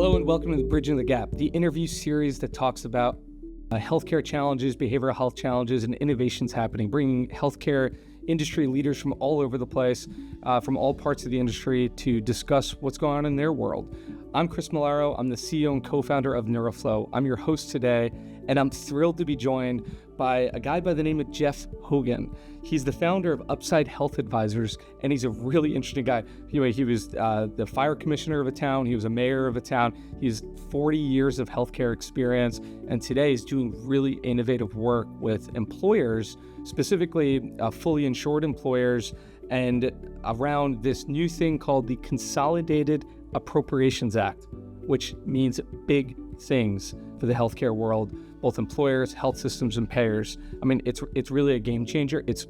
Hello and welcome to the Bridging the Gap, the interview series that talks about healthcare challenges, behavioral health challenges, and innovations happening, bringing healthcare industry leaders from all over the place, from all parts of the industry to discuss what's going on in their world. I'm Chris Malaro. I'm the CEO and co-founder of NeuroFlow. I'm your host today, and I'm thrilled to be joined by a guy by the name of Jeff Hogan. He's the founder of Upside Health Advisors, and he's a really interesting guy. Anyway, he was the fire commissioner of a town. He was a mayor of a town. He has 40 years of healthcare experience, and today he's doing really innovative work with employers, specifically fully insured employers, and around this new thing called the Consolidated Appropriations Act, which means big things for the healthcare world, both employers, health systems, and payers. I mean, it's really a game changer. It's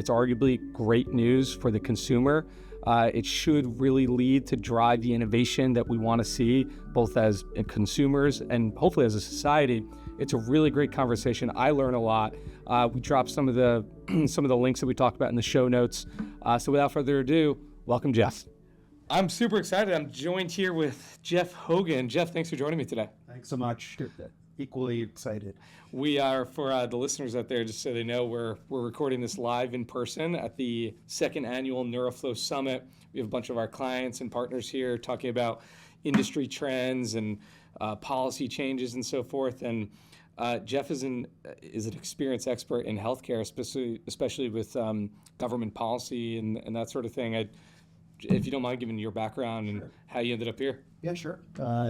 arguably great news for the consumer. It should really lead to drive the innovation that we want to see, both as consumers and hopefully as a society. It's a really great conversation. I learn a lot. We dropped some of the links that we talked about in the show notes. So without further ado, welcome, Jeff. I'm super excited. I'm joined here with Jeff Hogan. Jeff, thanks for joining me today. Thanks so much. Equally excited. We are, for the listeners out there, just so they know, we're recording this live in person at the second annual NeuroFlow Summit. We have a bunch of our clients and partners here talking about industry trends and policy changes and so forth. And Jeff is an experienced expert in healthcare, especially with government policy and that sort of thing. If you don't mind giving your background and how you ended up here. Yeah, sure.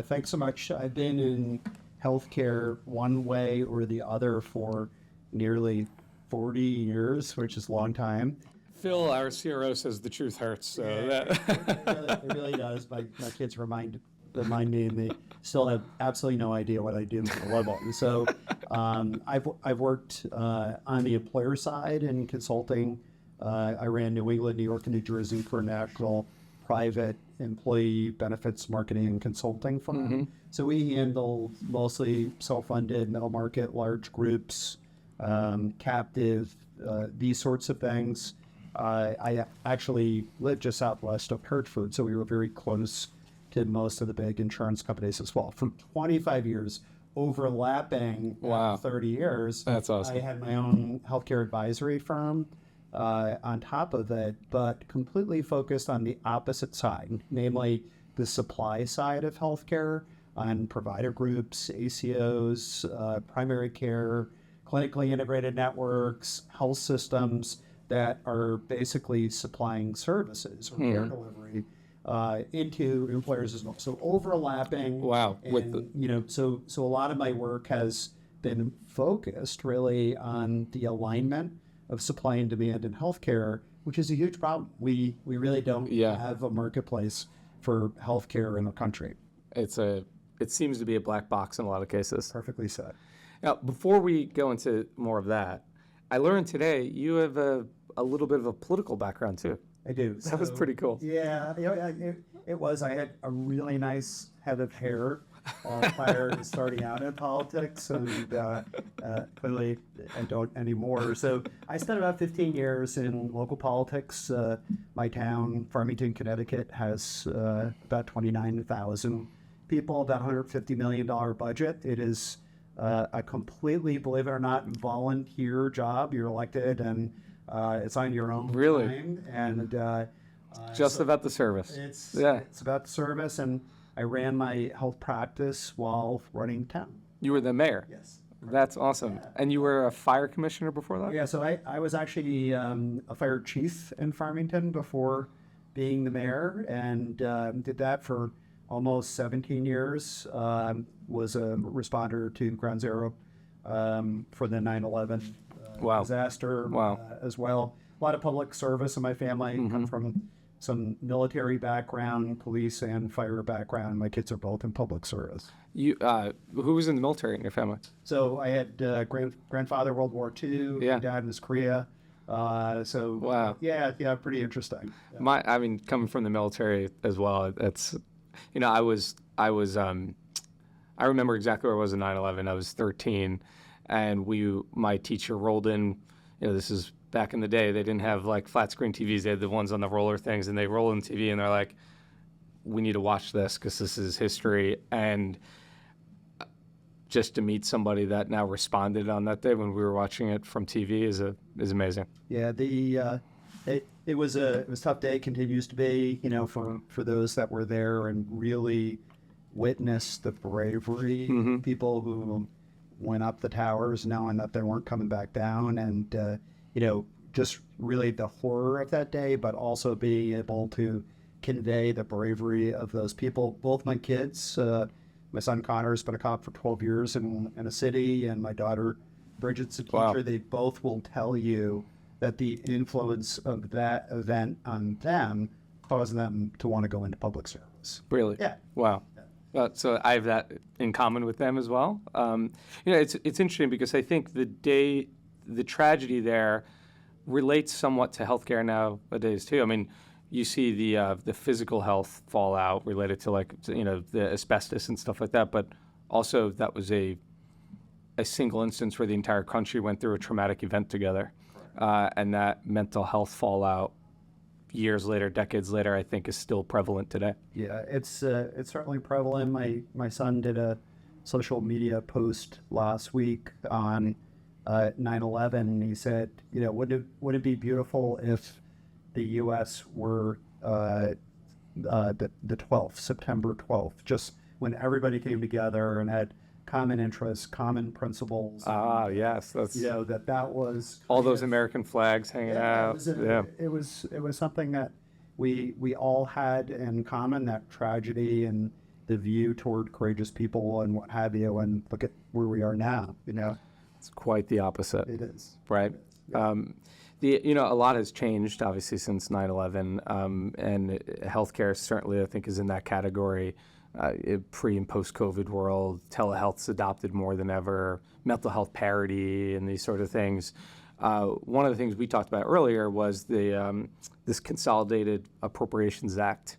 Thanks so much. I've been in healthcare one way or the other for nearly 40 years, which is a long time. Phil, our CRO, says the truth hurts. So It really does. My kids remind me, and they still have absolutely no idea what I do for a living. So I've worked on the employer side in consulting. I ran New England, New York, and New Jersey for a national private employee benefits marketing and consulting firm. Mm-hmm. So we handle mostly self-funded, middle market, large groups, captive, these sorts of things. I actually lived just southwest of Hertford, so we were very close to most of the big insurance companies as well. For 25 years, overlapping 30 years, that's awesome. I had my own healthcare advisory firm on top of it, but completely focused on the opposite side, namely the supply side of healthcare, on provider groups, ACOs, primary care, clinically integrated networks, health systems that are basically supplying services or care delivery into employers as well. So overlapping. Wow. And, so a lot of my work has been focused really on the alignment of supply and demand in healthcare, which is a huge problem. We really don't have a marketplace for healthcare in the country. It seems to be a black box in a lot of cases. Perfectly said. Now, before we go into more of that, I learned today you have a little bit of a political background too. I do. That was pretty cool. Yeah, it was. I had a really nice head of hair prior to starting out in politics, and clearly I don't anymore. So I spent about 15 years in local politics. My town, Farmington, Connecticut, has about 29,000 people, about $150 million budget. It is a completely, believe it or not, volunteer job. You're elected, and it's on your own time. And about the service. It's about the service, and I ran my health practice while running town. You were the mayor? Yes. That's awesome. Yeah. And you were a fire commissioner before that? Yeah, so I was actually a fire chief in Farmington before being the mayor, and did that for almost 17 years. Was a responder to Ground Zero for the 9/11 disaster as well. A lot of public service in my family. Come from some military background, police and fire background. My kids are both in public service. You, who was in the military in your family? So I had grandfather World War II. My dad was Korea. Yeah, pretty interesting. Yeah. Coming from the military as well, it's, I remember exactly where I was in 9/11. I was 13, and my teacher rolled in. This is back in the day. They didn't have like flat screen TVs. They had the ones on the roller things, and they roll in TV, and they're like, we need to watch this because this is history. And just to meet somebody that now responded on that day when we were watching it from TV is amazing. Yeah, it was a tough day, continues to be, for those that were there and really witnessed the bravery, people who went up the towers knowing that they weren't coming back down, and just really the horror of that day, but also being able to convey the bravery of those people. Both my kids, my son Connor's been a cop for 12 years in a city, and my daughter Bridget's a teacher. Wow. They both will tell you that the influence of that event on them caused them to want to go into public service. Really? Yeah. Wow. So I have that in common with them as well. It's interesting because I think the tragedy there relates somewhat to healthcare nowadays too. I mean, you see the physical health fallout related to the asbestos and stuff like that, but also that was a single instance where the entire country went through a traumatic event together, and that mental health fallout years later, decades later, I think is still prevalent today. Yeah, it's certainly prevalent. My son did a social media post last week on 9/11, and he said, would it be beautiful if the U.S. were the 12th, September 12th, just when everybody came together and had common interests, common principles. Yes, that's that was all those American flags hanging out. It was something that we all had in common, that tragedy and the view toward courageous people and what have you. And look at where we are now. It's quite the opposite. It is, right? Yeah. A lot has changed obviously since 9/11, and healthcare certainly I think is in that category. Pre and post-COVID world, telehealth's adopted more than ever, mental health parity and these sort of things. One of the things we talked about earlier was this Consolidated Appropriations Act.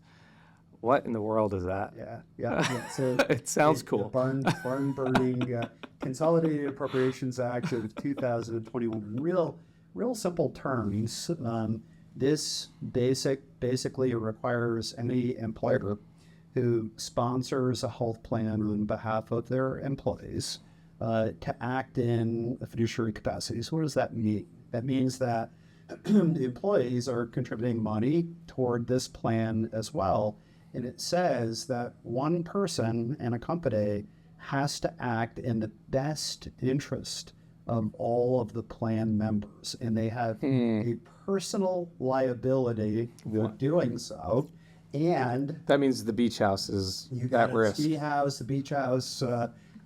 What in the world is that? Yeah. So it sounds cool. The barn burning Consolidated Appropriations Act of 2021. Real simple terms. This basically requires any employer who sponsors a health plan on behalf of their employees to act in a fiduciary capacity. So what does that mean? That means that the employees are contributing money toward this plan as well. And it says that one person in a company has to act in the best interest of all of the plan members. And they have a personal liability for doing so. And that means the beach house is at risk. The ski house, the beach house,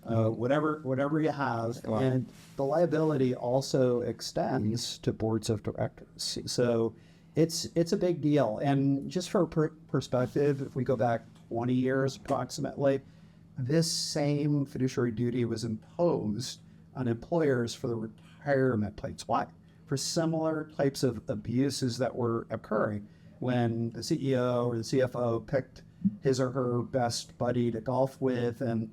whatever you have. Wow. And the liability also extends to boards of directors. So it's a big deal. And just for perspective, if we go back 20 years approximately, this same fiduciary duty was imposed on employers for the retirement plans. Why? For similar types of abuses that were occurring. When the CEO or the CFO picked his or her best buddy to golf with and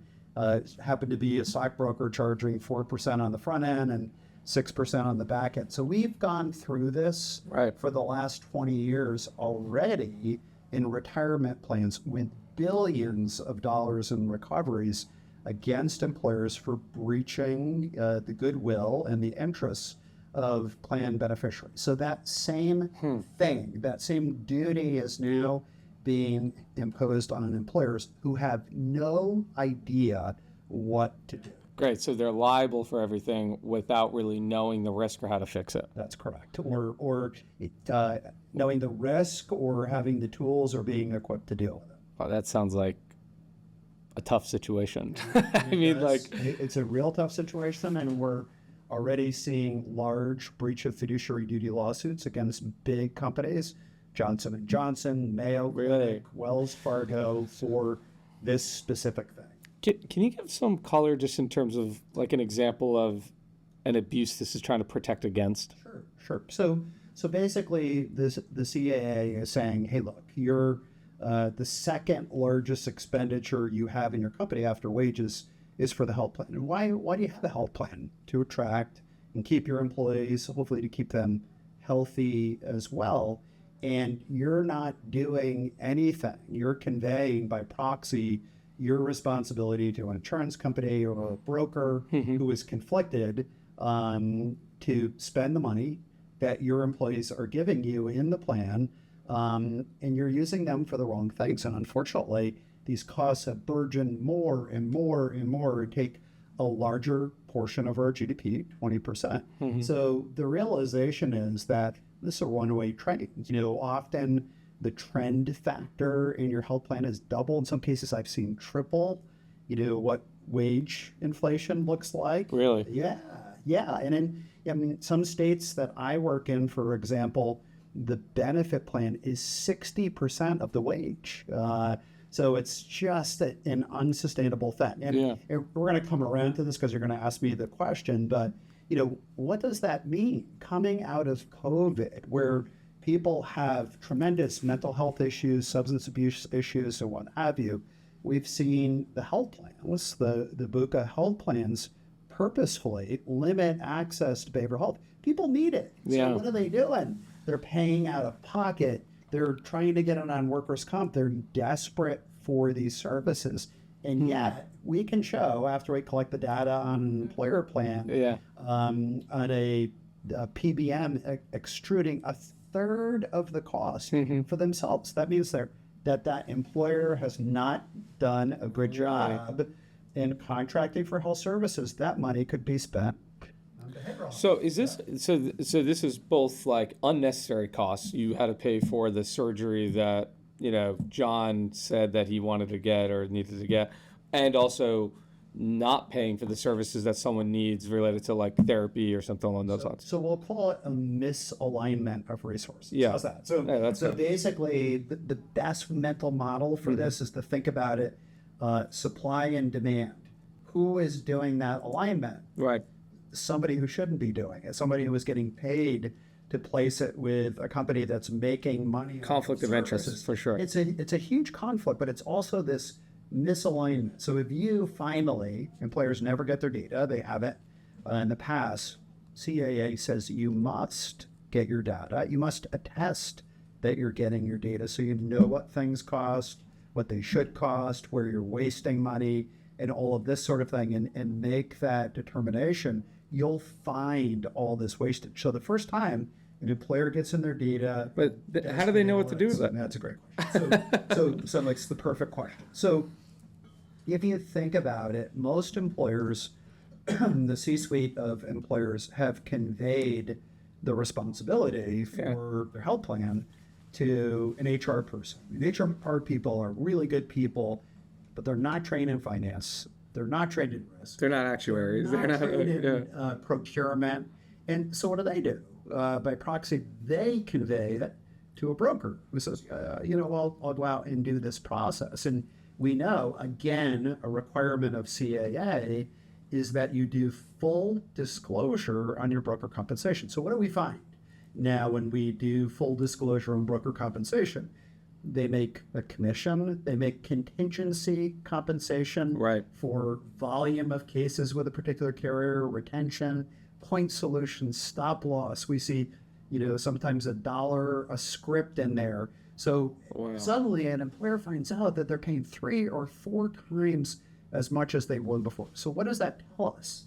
happened to be a stockbroker charging 4% on the front end and 6% on the back end. So we've gone through this for the last 20 years already in retirement plans with billions of dollars in recoveries against employers for breaching the goodwill and the interests of plan beneficiaries. So that same thing, that same duty is now being imposed on employers who have no idea what to do. Great, so they're liable for everything without really knowing the risk or how to fix it. That's correct. Or knowing the risk or having the tools or being equipped to deal with it. Oh, that sounds like a tough situation. It's a real tough situation, and we're already seeing large breach of fiduciary duty lawsuits against big companies, Johnson & Johnson, Mayo Clinic, Wells Fargo, for this specific thing. Can you give some color just in terms of like an example of an abuse this is trying to protect against? Sure. So basically, the CAA is saying, hey, look, you're the second largest expenditure you have in your company after wages is for the health plan. And why do you have a health plan? To attract and keep your employees, hopefully to keep them healthy as well. and you're not doing anything. You're conveying by proxy your responsibility to an insurance company or a broker who is conflicted to spend the money that your employees are giving you in the plan, and you're using them for the wrong things. And unfortunately, these costs have burgeoned more and more and more, take a larger portion of our GDP, 20%. So the realization is that this is a runaway train. Often the trend factor in your health plan is double. In some cases, I've seen triple, what wage inflation looks like. Really? Yeah. And in some states that I work in, for example, the benefit plan is 60% of the wage. So it's just an unsustainable thing. And we're going to come around to this because you're going to ask me the question, but what does that mean coming out of COVID, where people have tremendous mental health issues, substance abuse issues, and what have you? We've seen the health plans, the BUCA health plans, purposefully limit access to behavioral health. People need it. So what are they doing? They're paying out of pocket. They're trying to get it on workers' comp. They're desperate for these services. And yet, we can show, after we collect the data on an employer plan, on a PBM extruding a third of the cost for themselves. That means that employer has not done a good job in contracting for health services. That money could be spent on behavioral. So is this so this is both like unnecessary costs you had to pay for the surgery that John said that he wanted to get or needed to get, and also not paying for the services that someone needs related to like therapy or something along those lines. So we'll call it a misalignment of resources. Yeah. How's that? So basically the best mental model for this is to think about it, supply and demand. Who is doing that alignment? Right. Somebody who shouldn't be doing it. Somebody who is getting paid to place it with a company that's making money. Conflict of interest, for sure. It's a huge conflict, but it's also this misalignment. So if you finally, employers never get their data, they haven't in the past, CAA says you must get your data. You must attest that you're getting your data so you know what things cost, what they should cost, where you're wasting money, and all of this sort of thing, and make that determination. You'll find all this wastage. So the first time an employer gets in their data. But how do they know what to do with that? That's a great question. So it's the perfect question. So if you think about it, most employers, the C-suite of employers have conveyed the responsibility for their health plan to an HR person. And HR people are really good people, but they're not trained in finance. They're not trained in risk. They're not actuaries. They're not trained in procurement. And so what do? By proxy, they convey it to a broker who says, I'll go out and do this process. And we know, again, a requirement of CAA is that you do full disclosure on your broker compensation. So what do we find? Now, when we do full disclosure on broker compensation, they make a commission, they make contingency compensation for volume of cases with a particular carrier, retention, point solution, stop loss. We see, sometimes $1 a script in there. So suddenly an employer finds out that they're paying 3 or 4 times as much as they were before. So what does that tell us?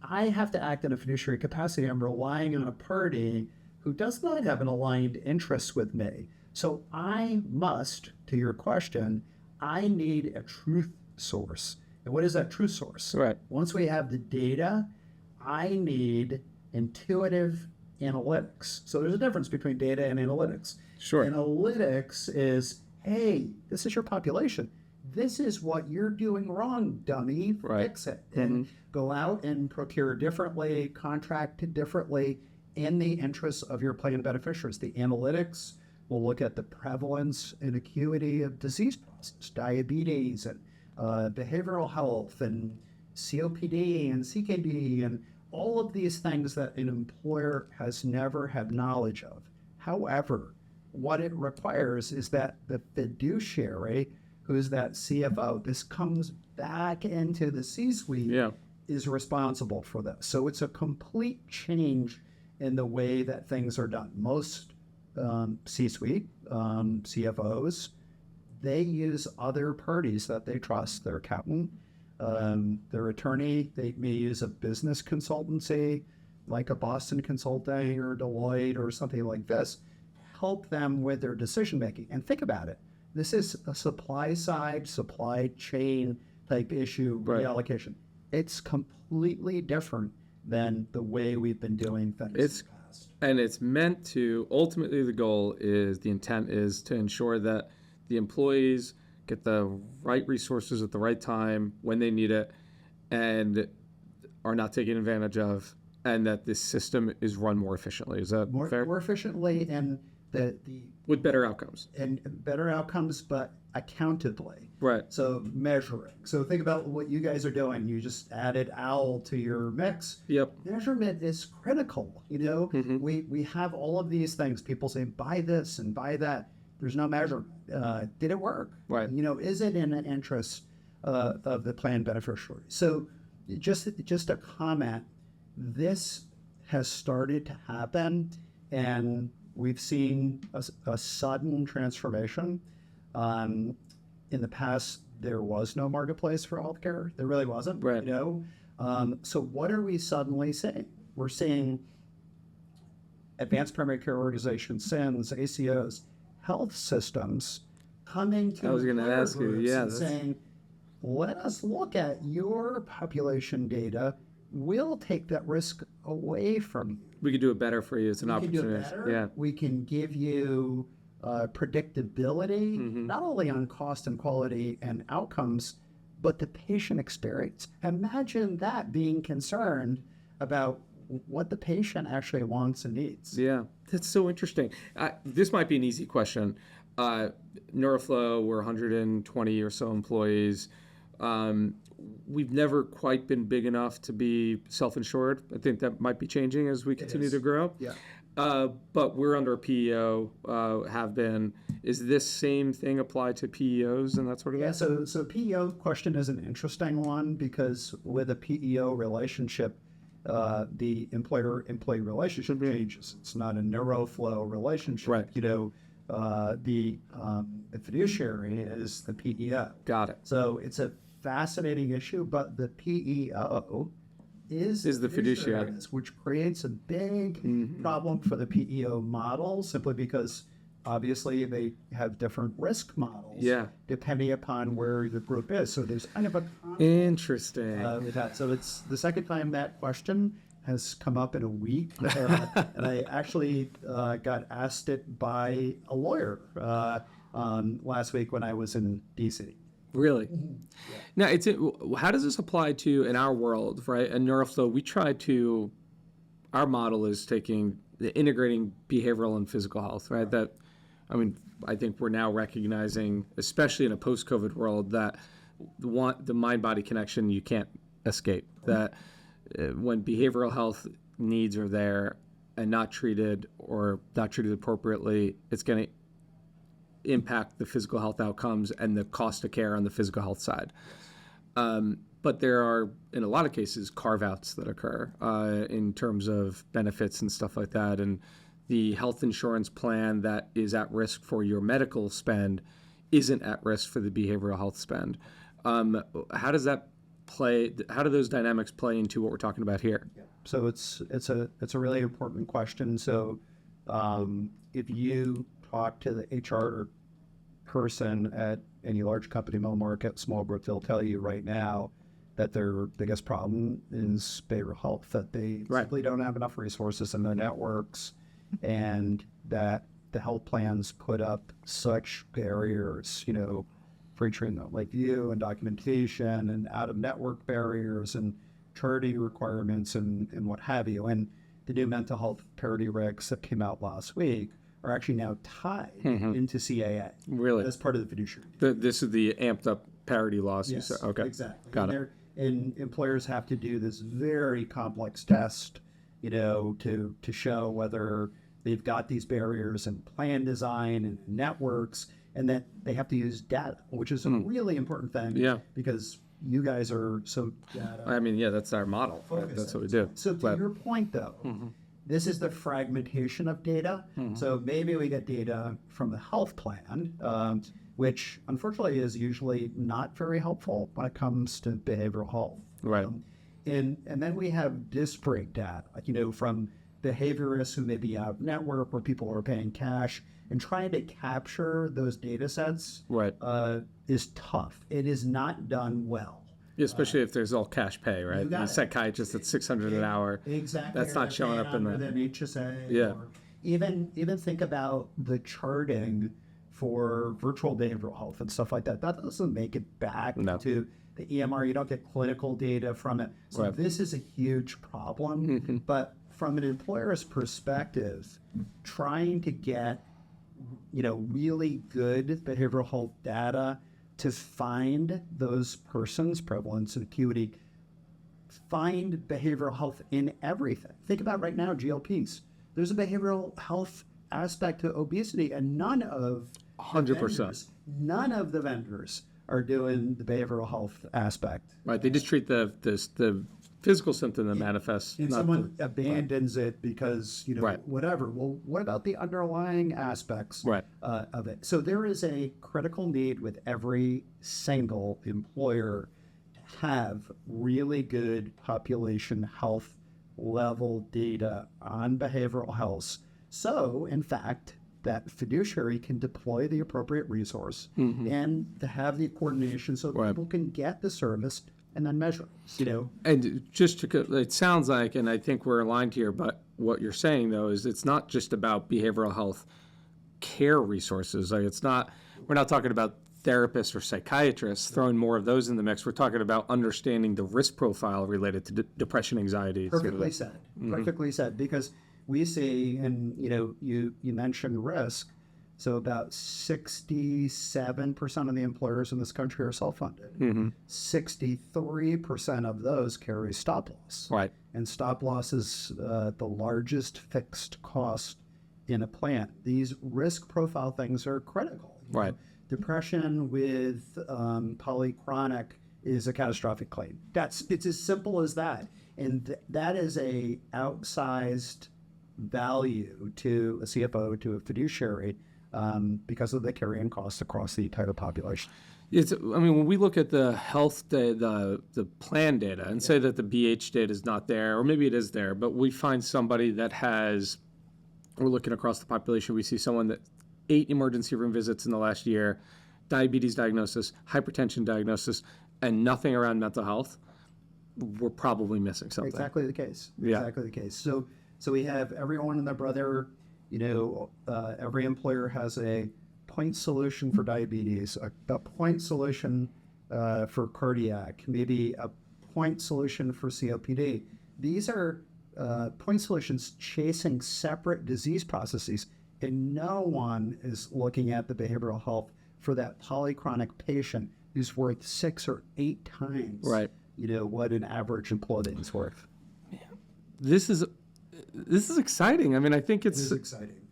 I have to act in a fiduciary capacity. I'm relying on a party who does not have an aligned interest with me. So I must, to your question, I need a truth source. And what is that truth source? Right. Once we have the data, I need intuitive analytics. So there's a difference between data and analytics. Sure. Analytics is, hey, this is your population. This is what you're doing wrong, dummy. Fix it. And go out and procure differently, contract differently in the interests of your plan beneficiaries. The analytics will look at the prevalence and acuity of disease process, diabetes and behavioral health and COPD and CKD and all of these things that an employer has never had knowledge of. However, what it requires is that the fiduciary, who's that CFO, this comes back into the C-suite, is responsible for this. So it's a complete change in the way that things are done. Most C-suite, CFOs, they use other parties that they trust, their accountant, their attorney. They may use a business consultancy like a Boston Consulting or Deloitte or something like this, help them with their decision making. And think about it. This is a supply side, supply chain type issue, reallocation. It's completely different than the way we've been doing things in the past. And it's meant to, ultimately the goal is, the intent is to ensure that the employees get the right resources at the right time when they need it and are not taken advantage of, and that this system is run more efficiently. Is that fair? More efficiently, and with better outcomes. And better outcomes, but accountably. Right. So measuring. So think about what you guys are doing. You just added OWL to your mix. Yep. Measurement is critical. We have all of these things. People say, buy this and buy that. There's no measurement. Did it work? Right. Is it in the interest of the plan beneficiary? So just a comment, this has started to happen, and we've seen a sudden transformation. In the past, there was no marketplace for healthcare. There really wasn't. Right. So what are we suddenly seeing? We're seeing advanced primary care organizations, SINs, ACOs, health systems coming to I was going to ask you, and saying, let us look at your population data. We'll take that risk away from you. We could do it better for you. It's an opportunity. Yeah. We can give you predictability, Mm-hmm. not only on cost and quality and outcomes, but the patient experience. Imagine that, being concerned about what the patient actually wants and needs. Yeah, that's so interesting. This might be an easy question. Neuroflow, we're 120 or so employees. We've never quite been big enough to be self-insured. I think that might be changing as we continue to grow. Yeah. But we're under a PEO, have been. Is this same thing applied to PEOs and that sort of Yeah, thing? so PEO question is an interesting one, because with a PEO relationship, the employer-employee relationship changes. It's not a Neuroflow relationship. Right. The fiduciary is the PEO. Got it. So it's a fascinating issue, but the PEO is the fiduciary, which creates a big problem for the PEO model, simply because obviously they have different risk models depending upon where the group is. So there's kind of a interesting with that. So it's the second time that question has come up in a week, and I actually got asked it by a lawyer last week when I was in DC. Really? Now, how does this apply to, in our world, right? In Neuroflow, our model is integrating behavioral and physical health, right? I think we're now recognizing, especially in a post-COVID world, that the mind-body connection you can't escape. That when behavioral health needs are there and not treated appropriately, it's going to impact the physical health outcomes and the cost of care on the physical health side. But there are, in a lot of cases, carve-outs that occur in terms of benefits and stuff like that. And the health insurance plan that is at risk for your medical spend isn't at risk for the behavioral health spend. How does that play? How do those dynamics play into what we're talking about here? Yeah. So it's a really important question. So if you talk to the HR person at any large company, middle market, small group, they'll tell you right now that their biggest problem is behavioral health, that they simply don't have enough resources in their networks, and that the health plans put up such barriers, free treatment like you, and documentation, and out-of-network barriers, and charity requirements, and what have you. And the new mental health parity regs that came out last week are actually now tied into CAA. Really? As part of the fiduciary. This is the amped up parity laws. Yes, Okay. exactly. Got it. And employers have to do this very complex test, to show whether they've got these barriers in plan design and networks, and that they have to use data, which is a really important thing. Yeah. Because you guys are so data. That's our model. Right? That's what we do. So to your point, though, this is the fragmentation of data. So maybe we get data from the health plan, which unfortunately is usually not very helpful when it comes to behavioral health. Right. And then we have disparate data, from behaviorists who may be out of network where people are paying cash, and trying to capture those data sets Right. is tough. It is not done well. Especially if there's all cash pay, right? got The it. psychiatrist at $600 an hour. Exactly. That's not showing up in the. the HSA. Yeah. Or even think about the charting for virtual behavioral health and stuff like that. That doesn't make it back No. to the EMR. You don't get clinical data from it. So Right. this is a huge problem. But from an employer's perspective, trying to get really good behavioral health data to find those persons, prevalence and acuity, find behavioral health in everything. Think about right now, GLPs. There's a behavioral health aspect to obesity, and none of 100%. None of the vendors are doing the behavioral health aspect. Right. They just treat the physical symptom that manifests. And not someone the- abandons it because, Right. whatever. Well, what about the underlying aspects Right. of it? So there is a critical need with every single employer to have really good population health level data on behavioral health. So, in fact, that fiduciary can deploy the appropriate resource and to have the coordination so that Right. people can get the service and then measure, And just to, it sounds like, and I think we're aligned here, but what you're saying though is it's not just about behavioral health care resources. Like we're not talking about therapists or psychiatrists, throwing more of those in the mix. We're talking about understanding the risk profile related to depression, anxiety. Perfectly said. Perfectly said. Because we see, and you mentioned risk. So about 67% of the employers in this country are self-funded. 63% of those carry stop loss. Right. And stop loss is the largest fixed cost in a plan. These risk profile things are critical. Right. Depression with polychronic is a catastrophic claim. It's as simple as that. And that is a outsized value to a CFO, to a fiduciary, because of the carrying costs across the entire population. When we look at the health data, the plan data, and say that the BH data is not there, or maybe it is there, but we find somebody that we're looking across the population, we see someone that 8 emergency room visits in the last year, diabetes diagnosis, hypertension diagnosis, and nothing around mental health. We're probably missing something. Exactly the case. Yeah. Exactly the case. So we have everyone and their brother. Every employer has a point solution for diabetes, a point solution for cardiac, maybe a point solution for COPD. These are point solutions chasing separate disease processes, and no one is looking at the behavioral health for that polychronic patient who's worth 6 or 8 times Right. What an average employee is worth. This is exciting. I think This is exciting.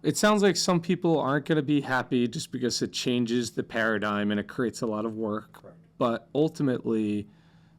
It sounds like some people aren't going to be happy just because it changes the paradigm and it creates a lot of work. Correct. But ultimately,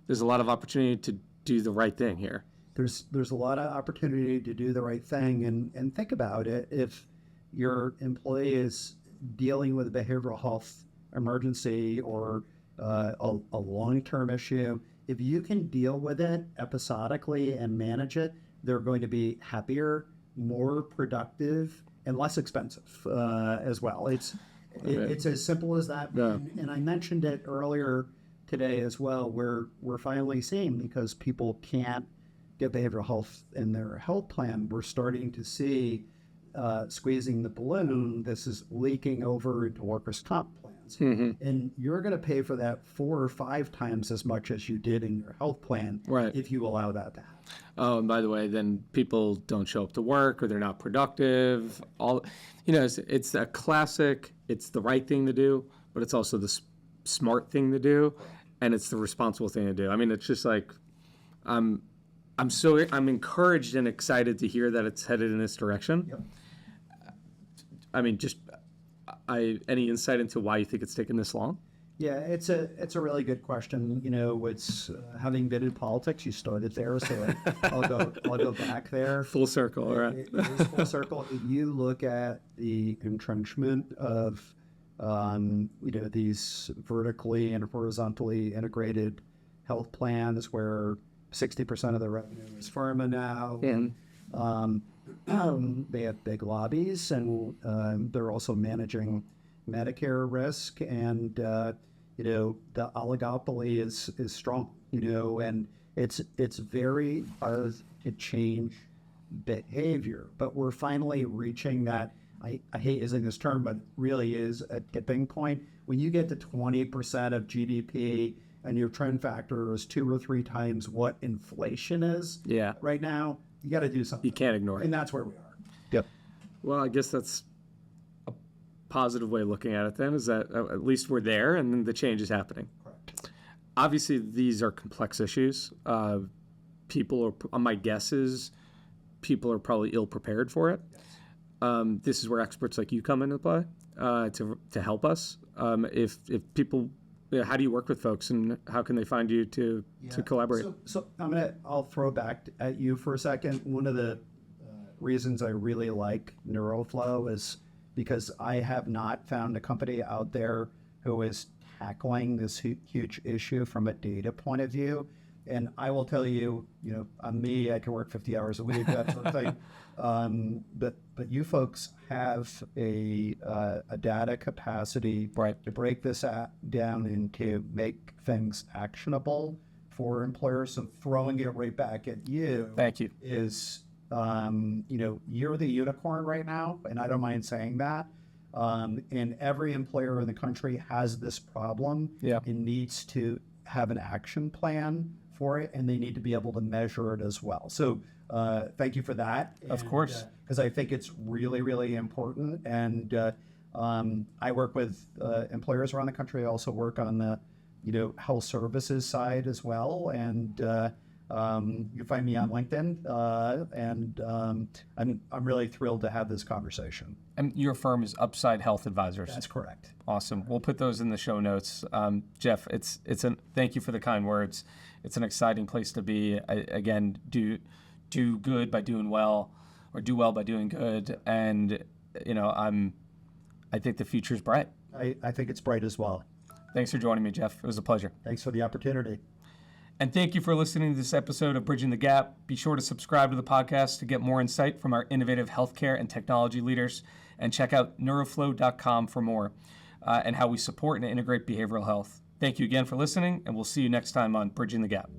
there's a lot of opportunity to do the right thing here. There's a lot of opportunity to do the right thing, and think about it. If your employee is dealing with a behavioral health emergency or a long-term issue, if you can deal with it episodically and manage it, they're going to be happier, more productive, and less expensive as well. It's as simple as that. Yeah. And I mentioned it earlier today as well, where we're finally seeing, because people can't get behavioral health in their health plan, we're starting to see squeezing the balloon. This is leaking over into workers' comp plans. And you're going to pay for that 4 or 5 times as much as you did in your health plan, Right. if you allow that to happen. Oh, and by the way, then people don't show up to work or they're not productive. It's a classic. It's the right thing to do, but it's also the smart thing to do, and it's the responsible thing to do. It's just like I'm encouraged and excited to hear that it's headed in this direction. Yep. Any insight into why you think it's taken this long? Yeah, it's a really good question. It's having been in politics, you started there, so I'll go back there. Full circle, all right. It is full circle. If you look at the entrenchment of these vertically and horizontally integrated health plans, where 60% of the revenue is pharma now. They have big lobbies, and they're also managing Medicare risk, and the oligopoly is strong, and it's very hard to change behavior. But we're finally reaching that. I hate using this term, but really is a tipping point. When you get to 20% of GDP and your trend factor is 2 or 3 times what inflation is right now, you got to do something. You can't ignore it. And that's where we are. Yep. Well, I guess that's a positive way of looking at it then, is that at least we're there and then the change is happening. Correct. Obviously, these are complex issues. My guess is people are probably ill prepared for it. Yes. This is where experts like you come into play to help us. If people, how do you work with folks, and how can they find you to collaborate? So I'll throw back at you for a second. One of the reasons I really like NeuroFlow is because I have not found a company out there who is tackling this huge issue from a data point of view. And I will tell you, on me, I can work 50 hours a week, that sort of thing. But you folks have a data capacity to break this down and to make things actionable for employers. So throwing it right back at you. Thank you. Is, you're the unicorn right now, and I don't mind saying that. And every employer in the country has this problem and needs to have an action plan for it, and they need to be able to measure it as well. So thank you for that. Of course. Because I think it's really, really important. And I work with employers around the country. I also work on the health services side as well. And you find me on LinkedIn. I'm really thrilled to have this conversation. And your firm is Upside Health Advisors. That's correct. Awesome. We'll put those in the show notes. Jeff, thank you for the kind words. It's an exciting place to be. Again, do good by doing well, or do well by doing good. And I think the future is bright. I think it's bright as well. Thanks for joining me, Jeff. It was a pleasure. Thanks for the opportunity. And thank you for listening to this episode of Bridging the Gap. Be sure to subscribe to the podcast to get more insight from our innovative healthcare and technology leaders, and check out neuroflow.com for more and how we support and integrate behavioral health. Thank you again for listening, and we'll see you next time on Bridging the Gap.